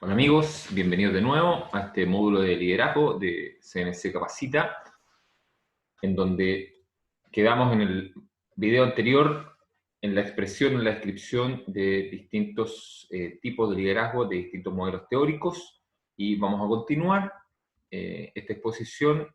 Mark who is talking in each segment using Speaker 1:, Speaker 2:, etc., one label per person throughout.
Speaker 1: Hola amigos, bienvenidos de nuevo a este módulo de liderazgo de CMC Capacita, en donde quedamos en el video anterior en la expresión, en la descripción de distintos tipos de liderazgo, de distintos modelos teóricos, y vamos a continuar esta exposición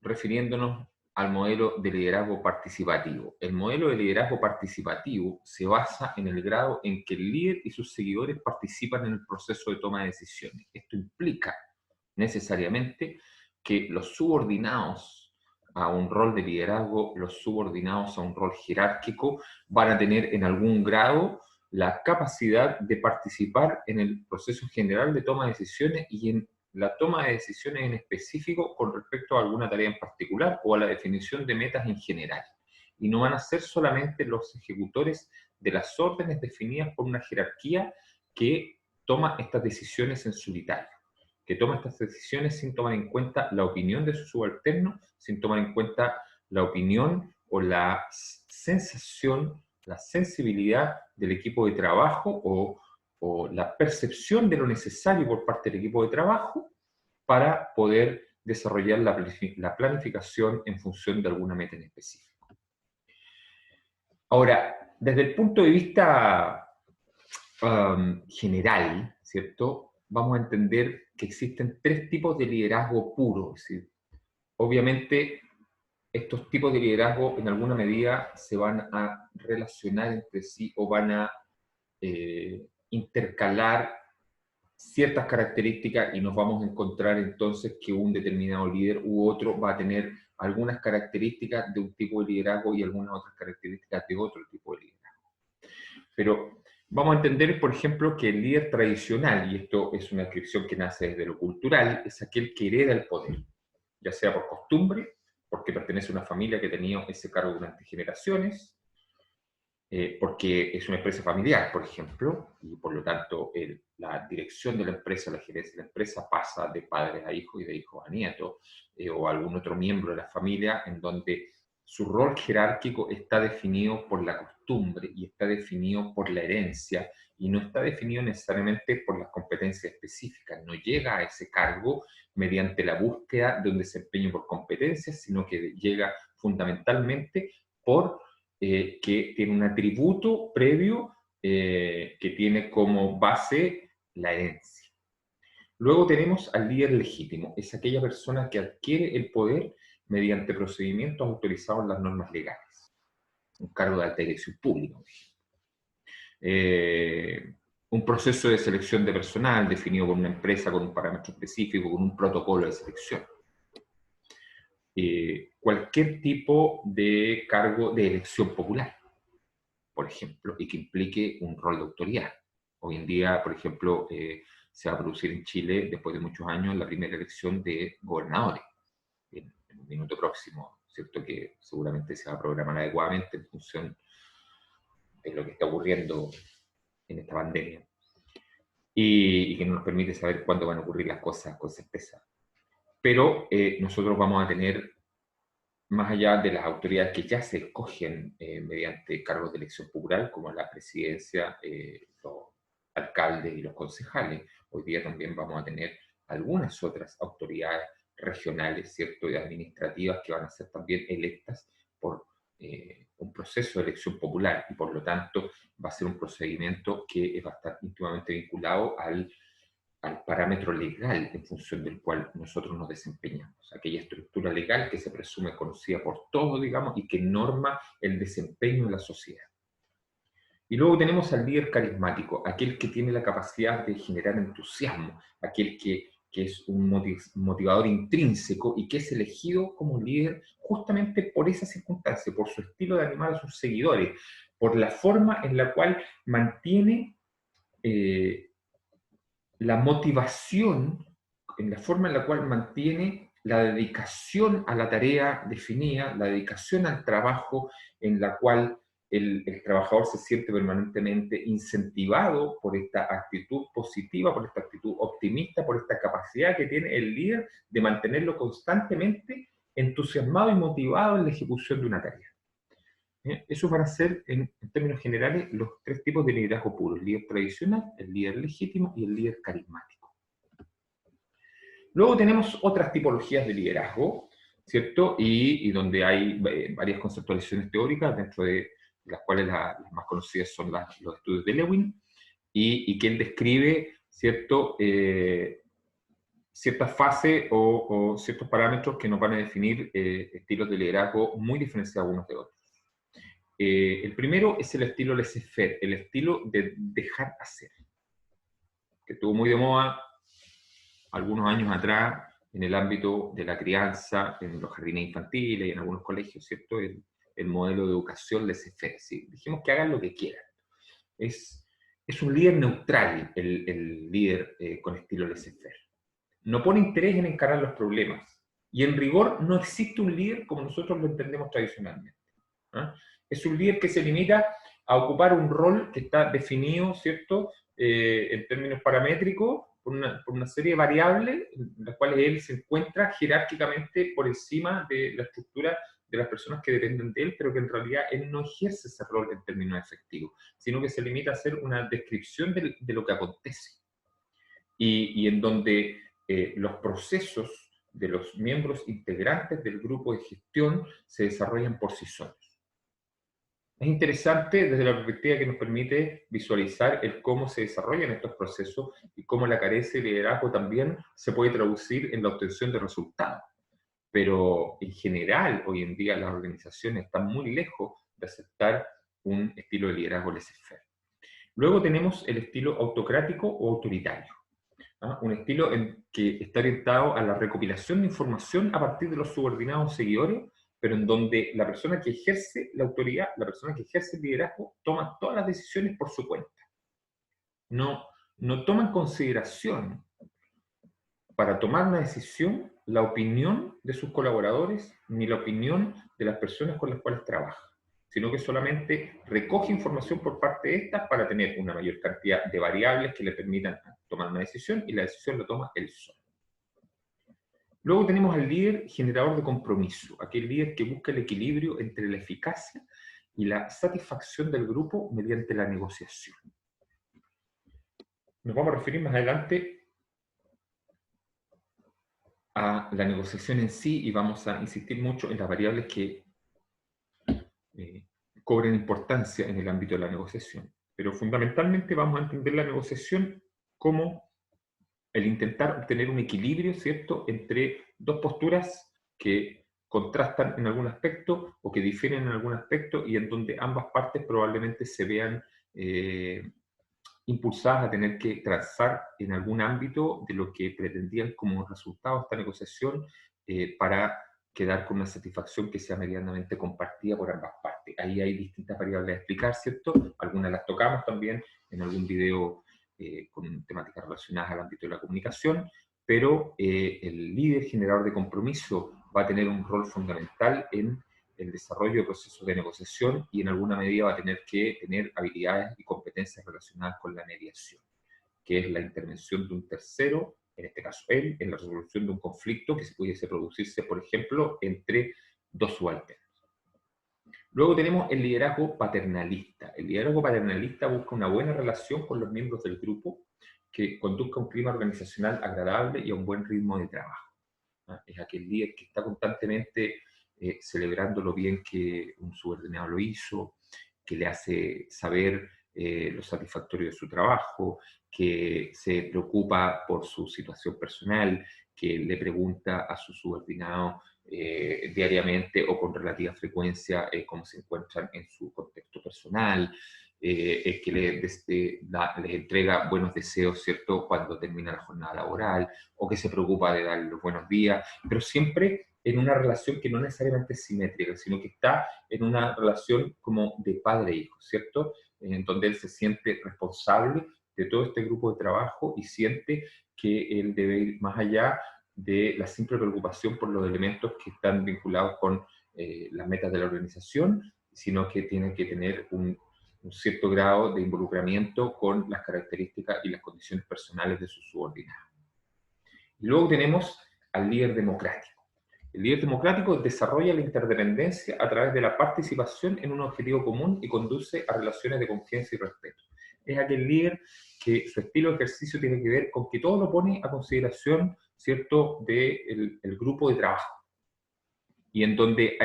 Speaker 1: refiriéndonos al modelo de liderazgo participativo. El modelo de liderazgo participativo se basa en el grado en que el líder y sus seguidores participan en el proceso de toma de decisiones. Esto implica necesariamente que los subordinados a un rol de liderazgo, los subordinados a un rol jerárquico, van a tener en algún grado la capacidad de participar en el proceso general de toma de decisiones y en la toma de decisiones en específico con respecto a alguna tarea en particular o a la definición de metas en general. Y no van a ser solamente los ejecutores de las órdenes definidas por una jerarquía que toma estas decisiones en solitario, que toma estas decisiones sin tomar en cuenta la opinión de su subalterno, sin tomar en cuenta la opinión o la sensación, la sensibilidad del equipo de trabajo o la percepción de lo necesario por parte del equipo de trabajo para poder desarrollar la planificación en función de alguna meta en específico. Ahora, desde el punto de vista general, ¿cierto? Vamos a entender que existen tres tipos de liderazgo puro. Es decir, obviamente, estos tipos de liderazgo en alguna medida se van a relacionar entre sí o van a intercalar ciertas características y nos vamos a encontrar entonces que un determinado líder u otro va a tener algunas características de un tipo de liderazgo y algunas otras características de otro tipo de liderazgo. Pero vamos a entender, por ejemplo, que el líder tradicional, y esto es una descripción que nace desde lo cultural, es aquel que hereda el poder, ya sea por costumbre, porque pertenece a una familia que ha tenido ese cargo durante generaciones, porque es una empresa familiar, por ejemplo, y por lo tanto la dirección de la empresa, la gerencia de la empresa pasa de padres a hijos y de hijos a nietos, o algún otro miembro de la familia, en donde su rol jerárquico está definido por la costumbre y está definido por la herencia y no está definido necesariamente por las competencias específicas. No llega a ese cargo mediante la búsqueda de un desempeño por competencias, sino que llega fundamentalmente por que tiene un atributo previo que tiene como base la herencia. Luego tenemos al líder legítimo, es aquella persona que adquiere el poder mediante procedimientos autorizados en las normas legales. Un cargo de alta dirección pública, por ejemplo. Un proceso de selección de personal definido por una empresa con un parámetro específico, con un protocolo de selección. Cualquier tipo de cargo de elección popular, por ejemplo, y que implique un rol de autoridad. Hoy en día, por ejemplo, se va a producir en Chile, después de muchos años, la primera elección de gobernadores, en un minuto próximo, ¿cierto? Que seguramente se va a programar adecuadamente en función de lo que está ocurriendo en esta pandemia, y que no nos permite saber cuándo van a ocurrir las cosas con certeza. Pero nosotros vamos a tener, más allá de las autoridades que ya se escogen mediante cargos de elección popular, como la presidencia, los alcaldes y los concejales, hoy día también vamos a tener algunas otras autoridades regionales, ¿cierto?, y administrativas que van a ser también electas por un proceso de elección popular y por lo tanto va a ser un procedimiento que va a estar íntimamente vinculado al parámetro legal en función del cual nosotros nos desempeñamos, aquella estructura legal que se presume conocida por todos, digamos, y que norma el desempeño en la sociedad. Y luego tenemos al líder carismático, aquel que tiene la capacidad de generar entusiasmo, aquel que es un motivador intrínseco y que es elegido como líder justamente por esa circunstancia, por su estilo de animar a sus seguidores, por la forma en la cual mantiene la motivación, en la forma en la cual mantiene la dedicación a la tarea definida, la dedicación al trabajo, en la cual el trabajador se siente permanentemente incentivado por esta actitud positiva, por esta actitud optimista, por esta capacidad que tiene el líder de mantenerlo constantemente entusiasmado y motivado en la ejecución de una tarea. Esos van a ser, en términos generales, los tres tipos de liderazgo puro: el líder tradicional, el líder legítimo y el líder carismático. Luego tenemos otras tipologías de liderazgo, ¿cierto? Y donde hay varias conceptualizaciones teóricas, dentro de las cuales las más conocidas son los estudios de Lewin, y que él describe, ¿cierto? Ciertas fases o ciertos parámetros que nos van a definir estilos de liderazgo muy diferenciados unos de otros. El primero es el estilo laissez-faire, el estilo de dejar hacer, que estuvo muy de moda algunos años atrás en el ámbito de la crianza, en los jardines infantiles y en algunos colegios, ¿cierto? El modelo de educación laissez-faire, ¿sí? Dijimos que hagan lo que quieran. Es un líder neutral, el líder con estilo laissez-faire. No pone interés en encarar los problemas. Y en rigor no existe un líder como nosotros lo entendemos tradicionalmente. ¿Ah? Es un líder que se limita a ocupar un rol que está definido, ¿cierto?, en términos paramétricos, por una serie de variables en las cuales él se encuentra jerárquicamente por encima de la estructura de las personas que dependen de él, pero que en realidad él no ejerce ese rol en términos efectivos, sino que se limita a hacer una descripción de lo que acontece. Y en donde los procesos de los miembros integrantes del grupo de gestión se desarrollan por sí solos. Es interesante desde la perspectiva que nos permite visualizar el cómo se desarrollan estos procesos y cómo la carencia de liderazgo también se puede traducir en la obtención de resultados. Pero en general, hoy en día las organizaciones están muy lejos de aceptar un estilo de liderazgo laissez-faire. Luego tenemos el estilo autocrático o autoritario. ¿Ah? Un estilo en que está orientado a la recopilación de información a partir de los subordinados seguidores, pero en donde la persona que ejerce la autoridad, la persona que ejerce el liderazgo, toma todas las decisiones por su cuenta. No toma en consideración para tomar una decisión la opinión de sus colaboradores ni la opinión de las personas con las cuales trabaja, sino que solamente recoge información por parte de estas para tener una mayor cantidad de variables que le permitan tomar una decisión, y la decisión la toma él solo. Luego tenemos al líder generador de compromiso, aquel líder que busca el equilibrio entre la eficacia y la satisfacción del grupo mediante la negociación. Nos vamos a referir más adelante a la negociación en sí y vamos a insistir mucho en las variables que cobren importancia en el ámbito de la negociación. Pero fundamentalmente vamos a entender la negociación como el intentar obtener un equilibrio, ¿cierto?, entre dos posturas que contrastan en algún aspecto o que difieren en algún aspecto y en donde ambas partes probablemente se vean impulsadas a tener que transar en algún ámbito de lo que pretendían como resultado de esta negociación para quedar con una satisfacción que sea medianamente compartida por ambas partes. Ahí hay distintas variables a explicar, ¿cierto? Algunas las tocamos también en algún video con temáticas relacionadas al ámbito de la comunicación, pero el líder generador de compromiso va a tener un rol fundamental en el desarrollo de procesos de negociación y en alguna medida va a tener que tener habilidades y competencias relacionadas con la mediación, que es la intervención de un tercero, en este caso él, en la resolución de un conflicto que se pudiese producirse, por ejemplo, entre dos subalternos. Luego tenemos el liderazgo paternalista. El liderazgo paternalista busca una buena relación con los miembros del grupo que conduzca a un clima organizacional agradable y a un buen ritmo de trabajo. ¿Ah? Es aquel líder que está constantemente celebrando lo bien que un subordinado lo hizo, que le hace saber lo satisfactorio de su trabajo, que se preocupa por su situación personal, que le pregunta a su subordinado diariamente o con relativa frecuencia cómo se encuentran en su contexto personal, que les entrega buenos deseos, ¿cierto?, cuando termina la jornada laboral, o que se preocupa de darle los buenos días, pero siempre en una relación que no necesariamente es simétrica, sino que está en una relación como de padre e hijo, ¿cierto?, en donde él se siente responsable de todo este grupo de trabajo y siente que él debe ir más allá de la simple preocupación por los elementos que están vinculados con las metas de la organización, sino que tiene que tener un cierto grado de involucramiento con las características y las condiciones personales de sus subordinados. Y luego tenemos al líder democrático. El líder democrático desarrolla la interdependencia a través de la participación en un objetivo común y conduce a relaciones de confianza y respeto. Es aquel líder que su estilo de ejercicio tiene que ver con que todo lo pone a consideración ¿cierto?, del grupo de trabajo. Y en donde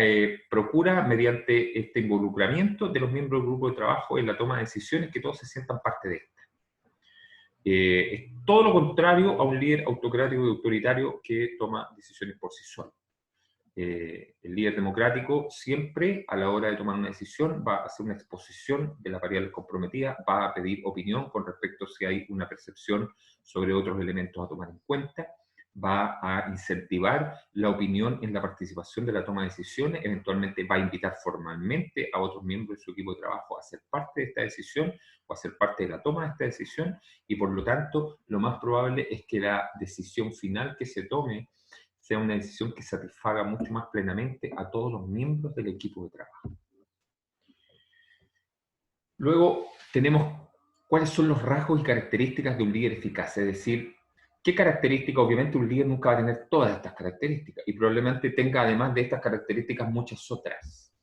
Speaker 1: procura, mediante este involucramiento de los miembros del grupo de trabajo en la toma de decisiones, que todos se sientan parte de esta. Es todo lo contrario a un líder autocrático y autoritario que toma decisiones por sí solo. El líder democrático siempre, a la hora de tomar una decisión, va a hacer una exposición de las variables comprometidas, va a pedir opinión con respecto a si hay una percepción sobre otros elementos a tomar en cuenta, va a incentivar la opinión en la participación de la toma de decisiones, eventualmente va a invitar formalmente a otros miembros de su equipo de trabajo a ser parte de esta decisión o a ser parte de la toma de esta decisión, y por lo tanto lo más probable es que la decisión final que se tome sea una decisión que satisfaga mucho más plenamente a todos los miembros del equipo de trabajo. Luego tenemos cuáles son los rasgos y características de un líder eficaz, es decir, qué características. Obviamente un líder nunca va a tener todas estas características y probablemente tenga además de estas características muchas otras.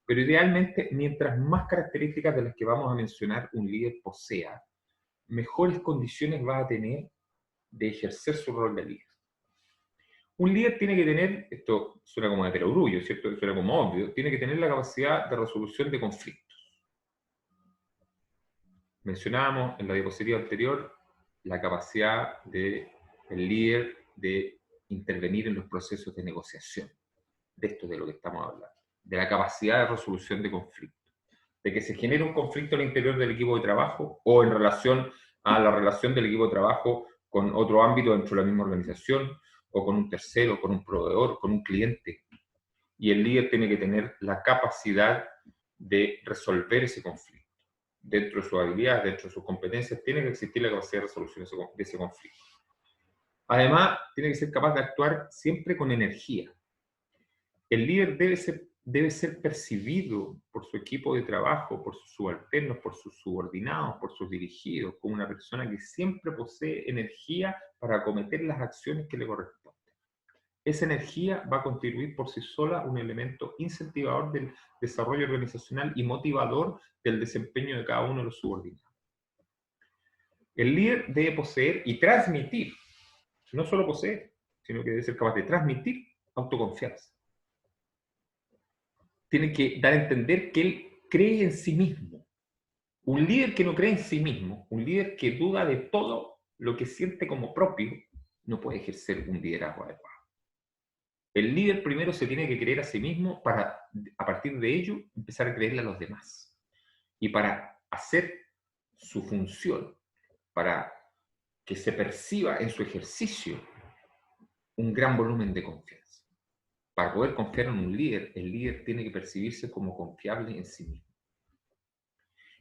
Speaker 1: Pero idealmente, mientras más características de las que vamos a mencionar un líder posea, mejores condiciones va a tener de ejercer su rol de líder. Un líder tiene que tener, esto suena como de perogrullo, ¿cierto? Suena como obvio, tiene que tener la capacidad de resolución de conflictos. Mencionábamos en la diapositiva anterior la capacidad del líder de intervenir en los procesos de negociación. De esto es de lo que estamos hablando. De la capacidad de resolución de conflictos. De que se genere un conflicto al interior del equipo de trabajo o en relación a la relación del equipo de trabajo con otro ámbito dentro de la misma organización, o con un tercero, con un proveedor, con un cliente. Y el líder tiene que tener la capacidad de resolver ese conflicto. Dentro de sus habilidades, dentro de sus competencias, tiene que existir la capacidad de resolución de ese conflicto. Además, tiene que ser capaz de actuar siempre con energía. El líder debe ser percibido por su equipo de trabajo, por sus subalternos, por sus subordinados, por sus dirigidos, como una persona que siempre posee energía para acometer las acciones que le corresponden. Esa energía va a contribuir por sí sola un elemento incentivador del desarrollo organizacional y motivador del desempeño de cada uno de los subordinados. El líder debe poseer y transmitir, no solo poseer, sino que debe ser capaz de transmitir autoconfianza. Tiene que dar a entender que él cree en sí mismo. Un líder que no cree en sí mismo, un líder que duda de todo lo que siente como propio, no puede ejercer un liderazgo adecuado. El líder primero se tiene que creer a sí mismo para, a partir de ello, empezar a creerle a los demás. Y para hacer su función, para que se perciba en su ejercicio un gran volumen de confianza. Para poder confiar en un líder, el líder tiene que percibirse como confiable en sí mismo.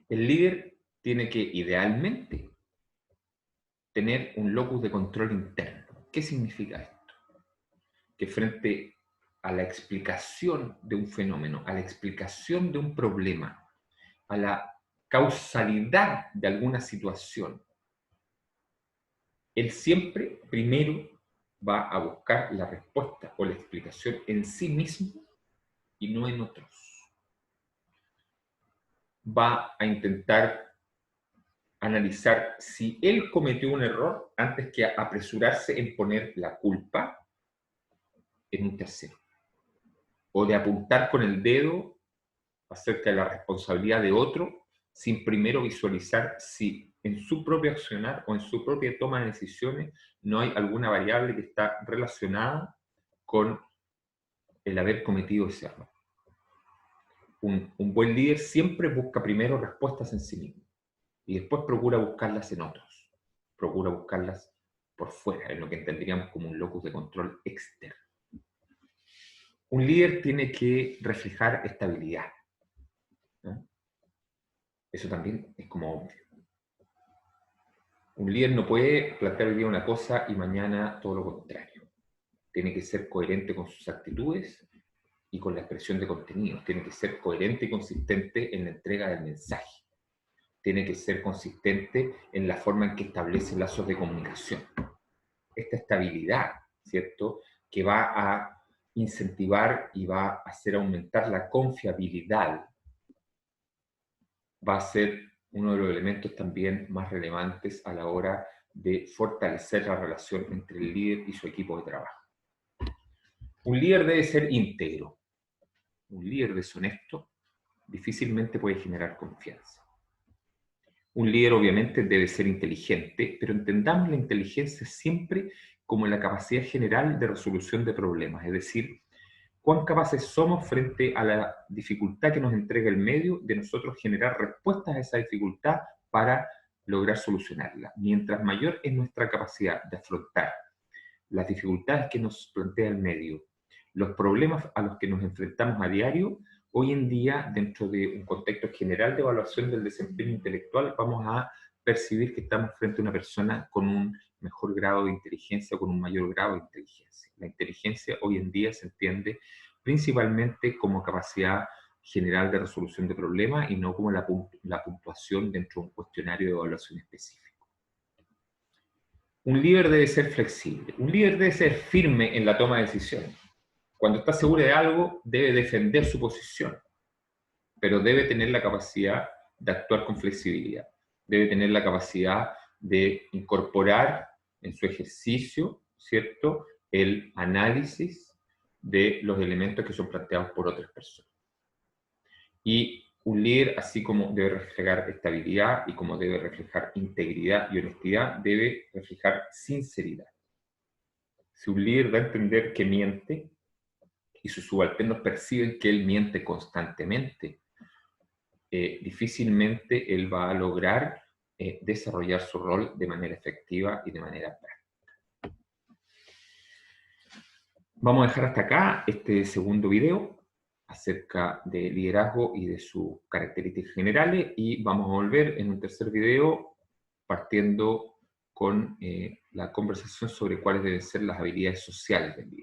Speaker 1: El líder tiene que, idealmente, tener un locus de control interno. ¿Qué significa esto? Que frente a la explicación de un fenómeno, a la explicación de un problema, a la causalidad de alguna situación, él siempre primero va a buscar la respuesta o la explicación en sí mismo y no en otros. Va a intentar analizar si él cometió un error antes que apresurarse en poner la culpa en un tercero, o de apuntar con el dedo acerca de la responsabilidad de otro sin primero visualizar si en su propio accionar o en su propia toma de decisiones no hay alguna variable que está relacionada con el haber cometido ese error. Un buen líder siempre busca primero respuestas en sí mismo y después procura buscarlas en otros. Procura buscarlas por fuera, en lo que entenderíamos como un locus de control externo. Un líder tiene que reflejar estabilidad, ¿no? Eso también es como obvio. Un líder no puede plantear hoy día una cosa y mañana todo lo contrario. Tiene que ser coherente con sus actitudes y con la expresión de contenidos. Tiene que ser coherente y consistente en la entrega del mensaje. Tiene que ser consistente en la forma en que establece lazos de comunicación. Esta estabilidad, ¿cierto?, que va a incentivar y va a hacer aumentar la confiabilidad, va a ser uno de los elementos también más relevantes a la hora de fortalecer la relación entre el líder y su equipo de trabajo. Un líder debe ser íntegro. Un líder deshonesto difícilmente puede generar confianza. Un líder obviamente debe ser inteligente, pero entendamos la inteligencia siempre como la capacidad general de resolución de problemas, es decir, cuán capaces somos frente a la dificultad que nos entrega el medio de nosotros generar respuestas a esa dificultad para lograr solucionarla. Mientras mayor es nuestra capacidad de afrontar las dificultades que nos plantea el medio, los problemas a los que nos enfrentamos a diario, hoy en día, dentro de un contexto general de evaluación del desempeño intelectual, vamos a percibir que estamos frente a una persona con un mejor grado de inteligencia, con un mayor grado de inteligencia. La inteligencia hoy en día se entiende principalmente como capacidad general de resolución de problemas y no como la puntuación dentro de un cuestionario de evaluación específico. Un líder debe ser flexible. Un líder debe ser firme en la toma de decisiones. Cuando está seguro de algo, debe defender su posición, pero debe tener la capacidad de actuar con flexibilidad. Debe tener la capacidad de incorporar en su ejercicio, ¿cierto?, el análisis de los elementos que son planteados por otras personas. Y un líder, así como debe reflejar estabilidad y como debe reflejar integridad y honestidad, debe reflejar sinceridad. Si un líder da a entender que miente, y sus subalternos perciben que él miente constantemente, difícilmente él va a lograr desarrollar su rol de manera efectiva y de manera práctica. Vamos a dejar hasta acá este segundo video acerca de liderazgo y de sus características generales, y vamos a volver en un tercer video partiendo con la conversación sobre cuáles deben ser las habilidades sociales del liderazgo.